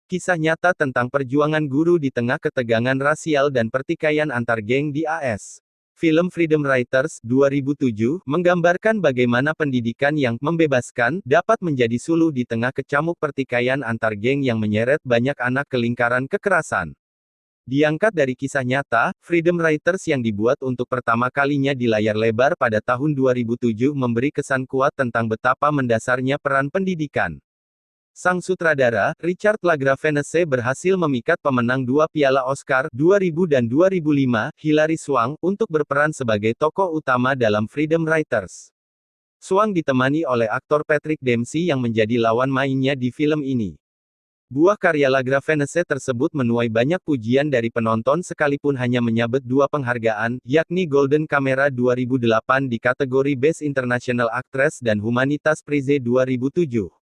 Kisah nyata tentang perjuangan guru di tengah ketegangan rasial dan pertikaian antar geng di AS. Film Freedom Writers, 2007, menggambarkan bagaimana pendidikan yang membebaskan dapat menjadi suluh di tengah kecamuk pertikaian antar geng yang menyeret banyak anak ke lingkaran kekerasan. Diangkat dari kisah nyata, Freedom Writers yang dibuat untuk pertama kalinya di layar lebar pada tahun 2007 memberi kesan kuat tentang betapa mendasarnya peran pendidikan. Sang sutradara, Richard LaGravenese berhasil memikat pemenang 2 Piala Oscar, 2000 dan 2005, Hilary Swank, untuk berperan sebagai tokoh utama dalam Freedom Writers. Swank ditemani oleh aktor Patrick Dempsey yang menjadi lawan mainnya di film ini. Buah karya LaGravenese tersebut menuai banyak pujian dari penonton sekalipun hanya menyabet 2 penghargaan, yakni Golden Camera 2008 di kategori Best International Actress dan Humanitas Prize 2007.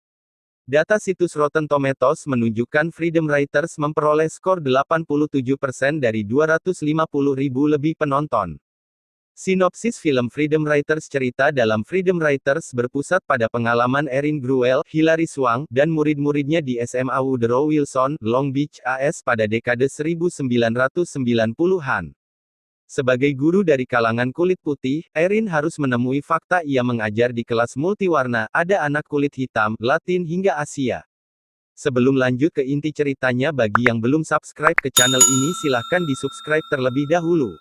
Data situs Rotten Tomatoes menunjukkan Freedom Writers memperoleh skor 87% dari 250.000 lebih penonton. Sinopsis film Freedom Writers. Cerita dalam Freedom Writers berpusat pada pengalaman Erin Gruwell, Hilary Swank, dan murid-muridnya di SMA Woodrow Wilson, Long Beach, AS pada dekade 1990-an. Sebagai guru dari kalangan kulit putih, Erin harus menemui fakta ia mengajar di kelas multiwarna, ada anak kulit hitam, Latin hingga Asia. Sebelum lanjut ke inti ceritanya, bagi yang belum subscribe ke channel ini silahkan di-subscribe terlebih dahulu.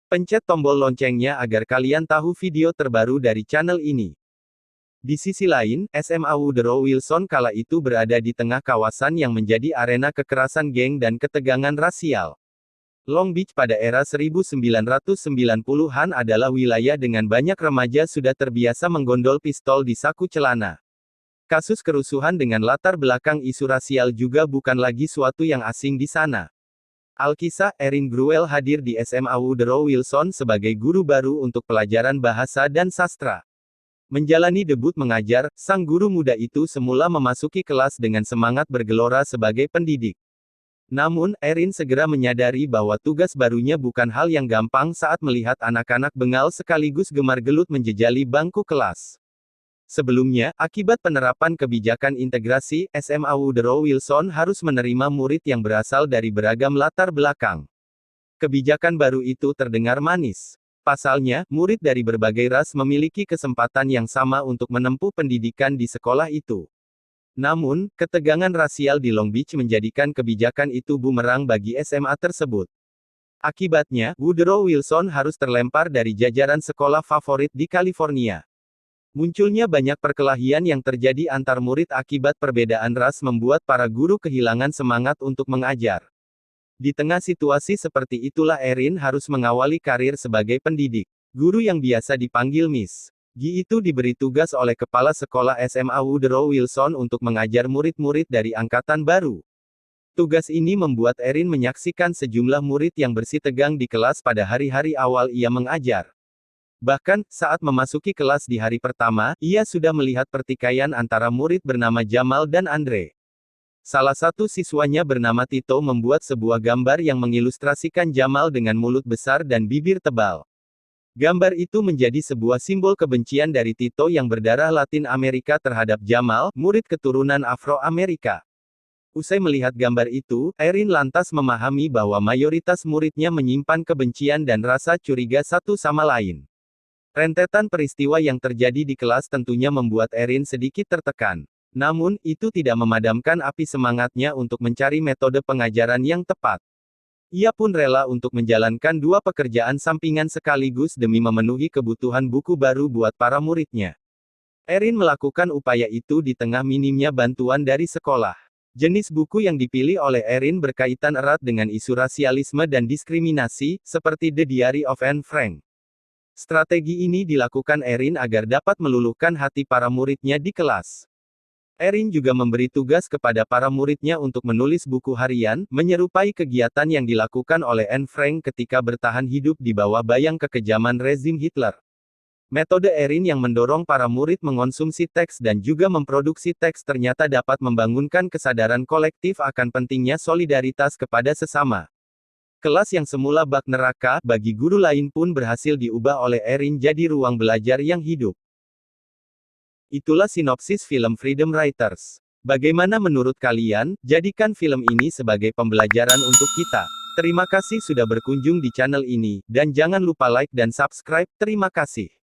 Pencet tombol loncengnya agar kalian tahu video terbaru dari channel ini. Di sisi lain, SMA Woodrow Wilson kala itu berada di tengah kawasan yang menjadi arena kekerasan geng dan ketegangan rasial. Long Beach pada era 1990-an adalah wilayah dengan banyak remaja sudah terbiasa menggondol pistol di saku celana. Kasus kerusuhan dengan latar belakang isu rasial juga bukan lagi suatu yang asing di sana. Alkisah, Erin Gruwell hadir di SMA Woodrow Wilson sebagai guru baru untuk pelajaran bahasa dan sastra. Menjalani debut mengajar, sang guru muda itu semula memasuki kelas dengan semangat bergelora sebagai pendidik. Namun, Erin segera menyadari bahwa tugas barunya bukan hal yang gampang saat melihat anak-anak bengal sekaligus gemar gelut menjejali bangku kelas. Sebelumnya, akibat penerapan kebijakan integrasi, SMA Woodrow Wilson harus menerima murid yang berasal dari beragam latar belakang. Kebijakan baru itu terdengar manis. Pasalnya, murid dari berbagai ras memiliki kesempatan yang sama untuk menempuh pendidikan di sekolah itu. Namun, ketegangan rasial di Long Beach menjadikan kebijakan itu bumerang bagi SMA tersebut. Akibatnya, Woodrow Wilson harus terlempar dari jajaran sekolah favorit di California. Munculnya banyak perkelahian yang terjadi antar murid akibat perbedaan ras membuat para guru kehilangan semangat untuk mengajar. Di tengah situasi seperti itulah Erin harus mengawali karir sebagai pendidik. Guru yang biasa dipanggil Miss Gi itu diberi tugas oleh kepala sekolah SMA Woodrow Wilson untuk mengajar murid-murid dari angkatan baru. Tugas ini membuat Erin menyaksikan sejumlah murid yang bersitegang di kelas pada hari-hari awal ia mengajar. Bahkan, saat memasuki kelas di hari pertama, ia sudah melihat pertikaian antara murid bernama Jamal dan Andre. Salah satu siswanya bernama Tito membuat sebuah gambar yang mengilustrasikan Jamal dengan mulut besar dan bibir tebal. Gambar itu menjadi sebuah simbol kebencian dari Tito yang berdarah Latin Amerika terhadap Jamal, murid keturunan Afro-Amerika. Usai melihat gambar itu, Erin lantas memahami bahwa mayoritas muridnya menyimpan kebencian dan rasa curiga satu sama lain. Rentetan peristiwa yang terjadi di kelas tentunya membuat Erin sedikit tertekan. Namun, itu tidak memadamkan api semangatnya untuk mencari metode pengajaran yang tepat. Ia pun rela untuk menjalankan 2 pekerjaan sampingan sekaligus demi memenuhi kebutuhan buku baru buat para muridnya. Erin melakukan upaya itu di tengah minimnya bantuan dari sekolah. Jenis buku yang dipilih oleh Erin berkaitan erat dengan isu rasialisme dan diskriminasi, seperti The Diary of Anne Frank. Strategi ini dilakukan Erin agar dapat meluluhkan hati para muridnya di kelas. Erin juga memberi tugas kepada para muridnya untuk menulis buku harian, menyerupai kegiatan yang dilakukan oleh Anne Frank ketika bertahan hidup di bawah bayang kekejaman rezim Hitler. Metode Erin yang mendorong para murid mengonsumsi teks dan juga memproduksi teks ternyata dapat membangunkan kesadaran kolektif akan pentingnya solidaritas kepada sesama. Kelas yang semula bak neraka bagi guru lain pun berhasil diubah oleh Erin jadi ruang belajar yang hidup. Itulah sinopsis film Freedom Writers. Bagaimana menurut kalian? Jadikan film ini sebagai pembelajaran untuk kita. Terima kasih sudah berkunjung di channel ini, dan jangan lupa like dan subscribe. Terima kasih.